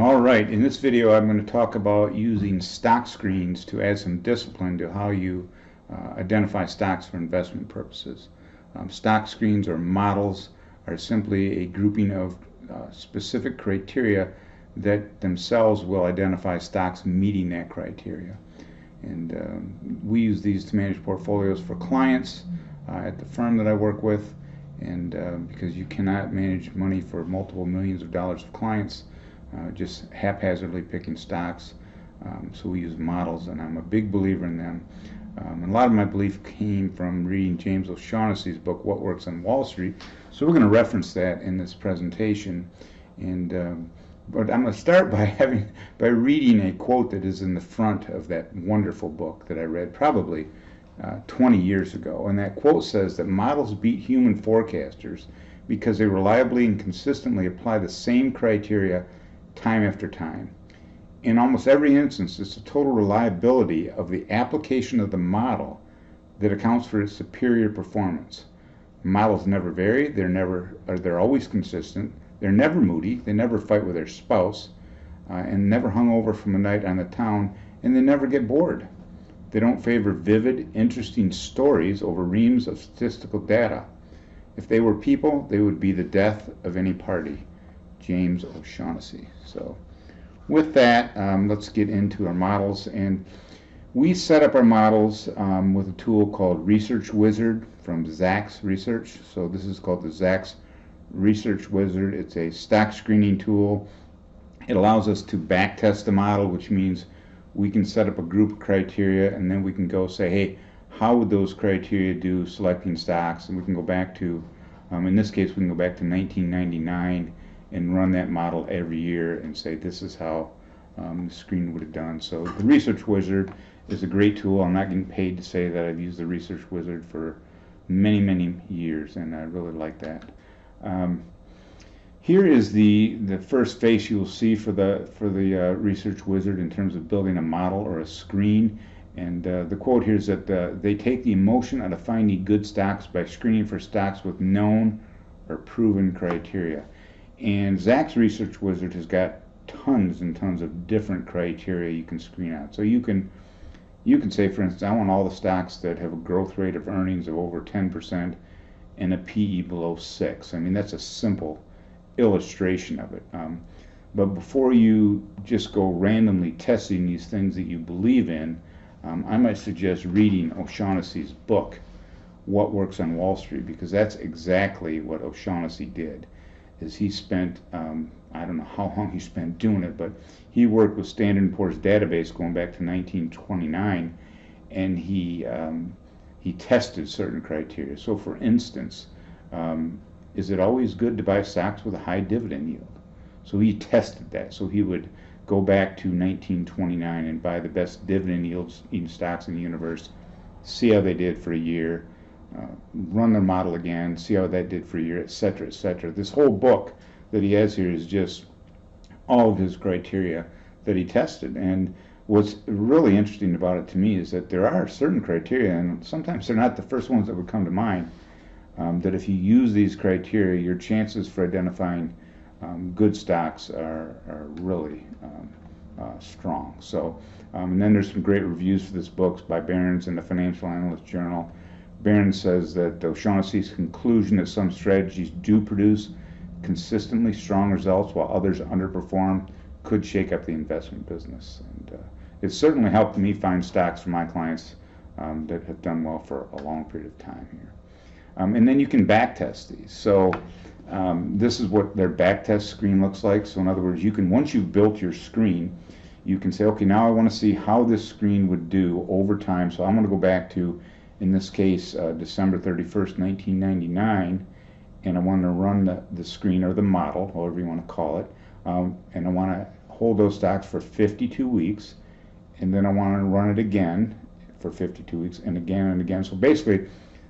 All right, in this video I'm going to talk about using stock screens to add some discipline to how you identify stocks for investment purposes. Stock screens or models are simply a grouping of specific criteria that themselves will identify stocks meeting that criteria. And we use these to manage portfolios for clients at the firm that I work with, and because you cannot manage money for multiple millions of dollars of clients just haphazardly picking stocks. So we use models, and I'm a big believer in them. And a lot of my belief came from reading James O'Shaughnessy's book, What Works on Wall Street. So we're going to reference that in this presentation. But I'm going to start by reading a quote that is in the front of that wonderful book that I read probably 20 years ago. And that quote says that models beat human forecasters because they reliably and consistently apply the same criteria time after time. In almost every instance, it's the total reliability of the application of the model that accounts for its superior performance. Models never vary, they're always consistent, they're never moody, they never fight with their spouse, and never hung over from a night on the town, and they never get bored. They don't favor vivid, interesting stories over reams of statistical data. If they were people, they would be the death of any party. James O'Shaughnessy. So with that, let's get into our models. And we set up our models with a tool called Research Wizard from Zacks Research. So this is called the Zacks Research Wizard. It's a stock screening tool. It allows us to back test the model, which means we can set up a group of criteria, and then we can go say, hey, how would those criteria do selecting stocks? And we can go back to, in this case, we can go back to 1999 and run that model every year and say this is how the screen would have done. So the Research Wizard is a great tool. I'm not getting paid to say that I've used the Research Wizard for many, many years, and I really like that. Here is the first face you will see for the Research Wizard in terms of building a model or a screen. And the quote here is that they take the emotion out of finding good stocks by screening for stocks with known or proven criteria. And Zacks Research Wizard has got tons and tons of different criteria you can screen out. So you can say, for instance, I want all the stocks that have a growth rate of earnings of over 10% and a PE below 6. I mean, that's a simple illustration of it. But before you just go randomly testing these things that you believe in, I might suggest reading O'Shaughnessy's book, What Works on Wall Street, because that's exactly what O'Shaughnessy did. Is he spent, I don't know how long he spent doing it, but he worked with Standard & Poor's database going back to 1929, and he tested certain criteria. So for instance, is it always good to buy stocks with a high dividend yield? So he tested that. So he would go back to 1929 and buy the best dividend yields in stocks in the universe, see how they did for a year, run their model again, see how that did for a year, etc., etc. This whole book that he has here is just all of his criteria that he tested. And what's really interesting about it to me is that there are certain criteria, and sometimes they're not the first ones that would come to mind, that if you use these criteria, your chances for identifying good stocks are really strong. So, and then there's some great reviews for this book by Barron's in the Financial Analyst Journal. Barron says that O'Shaughnessy's conclusion that some strategies do produce consistently strong results while others underperform could shake up the investment business. And it's certainly helped me find stocks for my clients that have done well for a long period of time here. And then you can backtest these. So this is what their backtest screen looks like. So in other words, you can, once you've built your screen, you can say, okay, now I want to see how this screen would do over time. So I'm going to go back to, in this case, December 31st, 1999, and I want to run the screen or the model, however you want to call it, and I want to hold those stocks for 52 weeks, and then I want to run it again for 52 weeks, and again and again. So basically,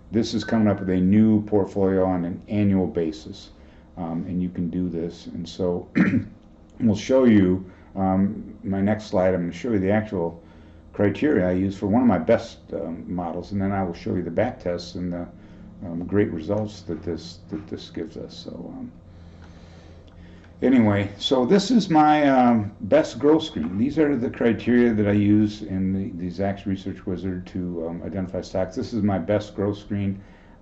this is coming up with a new portfolio on an annual basis, and you can do this. And so we'll show you, my next slide, I'm going to show you the actual criteria I use for one of my best models, and then I will show you the back tests and the great results that this gives us. So Anyway, so this is my best growth screen. These are the criteria that I use in the Zacks Research Wizard to identify stocks. This is my best growth screen.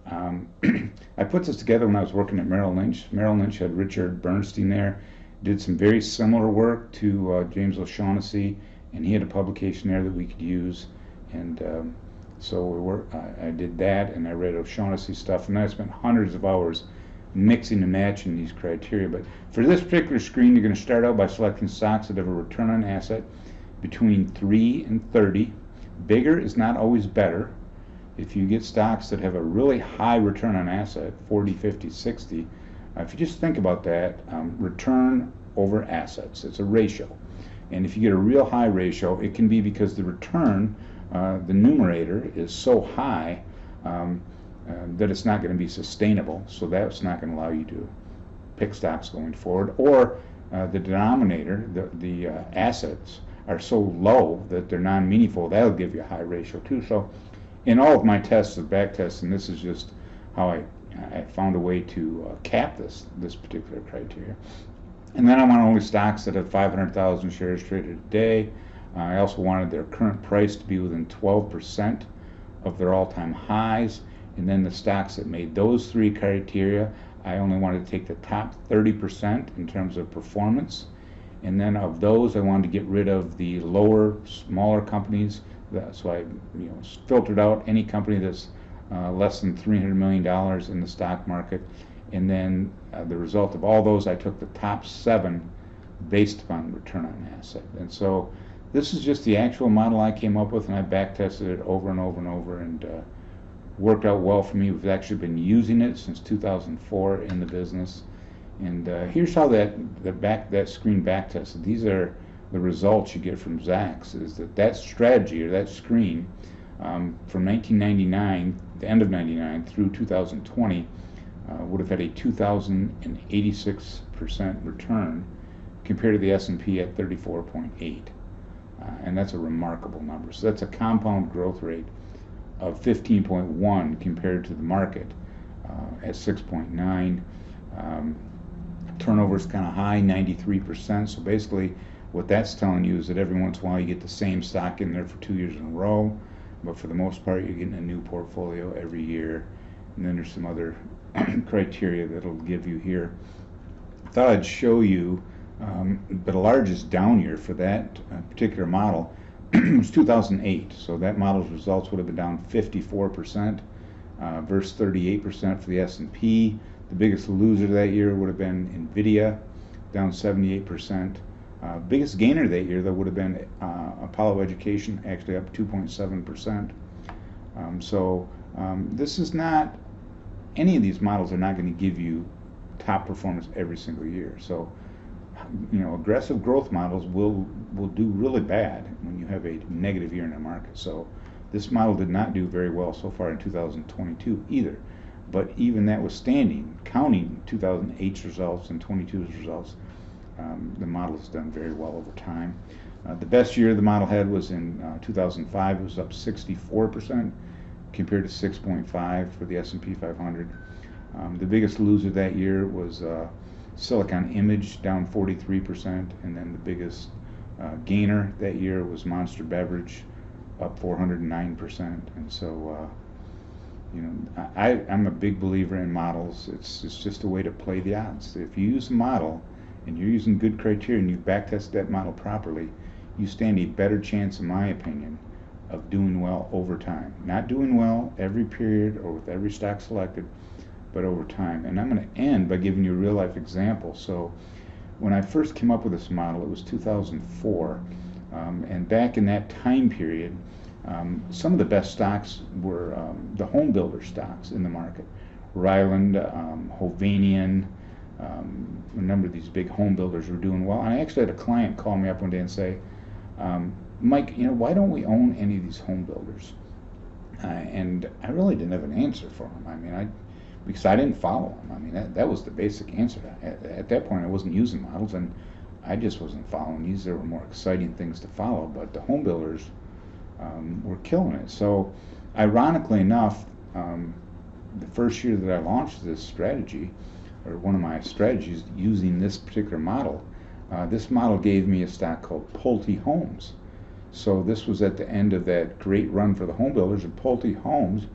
I put this together when I was working at Merrill Lynch. Merrill Lynch had Richard Bernstein there, did some very similar work to James O'Shaughnessy, and he had a publication there that we could use. And so I did that, and I read O'Shaughnessy stuff, and then I spent hundreds of hours mixing and matching these criteria. But for this particular screen, you're going to start out by selecting stocks that have a return on asset between 3 and 30. Bigger is not always better. If you get stocks that have a really high return on asset, 40, 50, 60, if you just think about that, return over assets, it's a ratio. And if you get a real high ratio, it can be because the return, the numerator, is so high that it's not going to be sustainable, so that's not going to allow you to pick stocks going forward. Or the denominator, the assets, are so low that they're non-meaningful. That'll give you a high ratio too. So in all of my tests of back tests, and this is just how I found a way to cap this particular criteria. And then I want only stocks that have 500,000 shares traded a day. I also wanted their current price to be within 12% of their all-time highs. And then the stocks that made those three criteria, I only wanted to take the top 30% in terms of performance. And then of those, I wanted to get rid of the lower, smaller companies. So I filtered out any company that's less than $300 million in the stock market. And then the result of all those, I took the top 7 based upon return on asset. And so this is just the actual model I came up with, and I back tested it over and over and over, and worked out well for me. We've actually been using it since 2004 in the business. And here's how that screen back tested. These are the results you get from Zacks. Is that strategy, or that screen, from 1999, the end of 99 through 2020, would have had a 2,086% return compared to the S&P at 34.8. And that's a remarkable number. So that's a compound growth rate of 15.1 compared to the market at 6.9. Turnover is kind of high, 93%. So basically what that's telling you is that every once in a while you get the same stock in there for 2 years in a row, but for the most part you're getting a new portfolio every year. And then there's some other criteria that it'll give you here. I thought I'd show you the largest down year for that particular model was 2008. So that model's results would have been down 54% versus 38% for the S&P. The biggest loser that year would have been NVIDIA, down 78%. Biggest gainer that year, though, would have been Apollo Education, actually up 2.7%. This is not, any of these models are not going to give you top performance every single year. So, aggressive growth models will do really bad when you have a negative year in the market. So this model did not do very well so far in 2022 either. But even that withstanding, counting 2008's results and 22's results, the model has done very well over time. The best year the model had was in 2005. It was up 64% compared to 6.5 for the S&P 500. The biggest loser that year was Silicon Image, down 43%, and then the biggest gainer that year was Monster Beverage, up 409%. And so, I'm a big believer in models. It's just a way to play the odds. If you use a model and you're using good criteria and you backtest that model properly, you stand a better chance, in my opinion, of doing well over time. Not doing well every period or with every stock selected, but over time. And I'm going to end by giving you a real life example. So when I first came up with this model, it was 2004. And back in that time period, some of the best stocks were the home builder stocks in the market. Ryland, Hovanian, a number of these big home builders were doing well. And I actually had a client call me up one day and say, Mike, why don't we own any of these home builders? And I really didn't have an answer for him. Because I didn't follow them. That was the basic answer. At that point, I wasn't using models, and I just wasn't following these. There were more exciting things to follow, but the home builders were killing it. So, ironically enough, the first year that I launched this strategy, or one of my strategies using this particular model. This model gave me a stock called Pulte Homes. So this was at the end of that great run for the home builders, and Pulte Homes,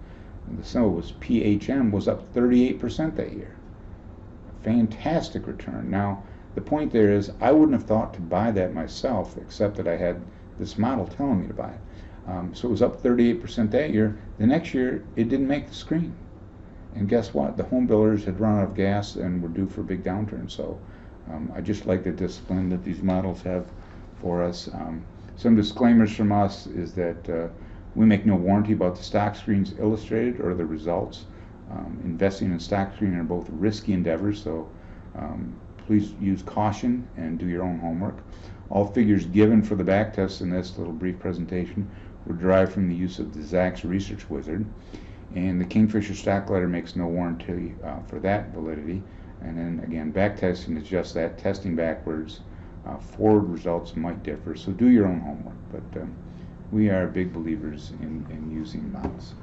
the symbol was PHM, was up 38% that year. Fantastic return. Now, the point there is, I wouldn't have thought to buy that myself, except that I had this model telling me to buy it. So it was up 38% that year. The next year, it didn't make the screen. And guess what? The home builders had run out of gas and were due for a big downturn. So I just like the discipline that these models have for us. Some disclaimers from us is that we make no warranty about the stock screens illustrated or the results. Investing in stock screening are both risky endeavors, so please use caution and do your own homework. All figures given for the back test in this little brief presentation were derived from the use of the Zacks Research Wizard, and the Kingfisher stock letter makes no warranty for that validity. And then again, back testing is just that, testing backwards. Forward results might differ, so do your own homework. But we are big believers in using models.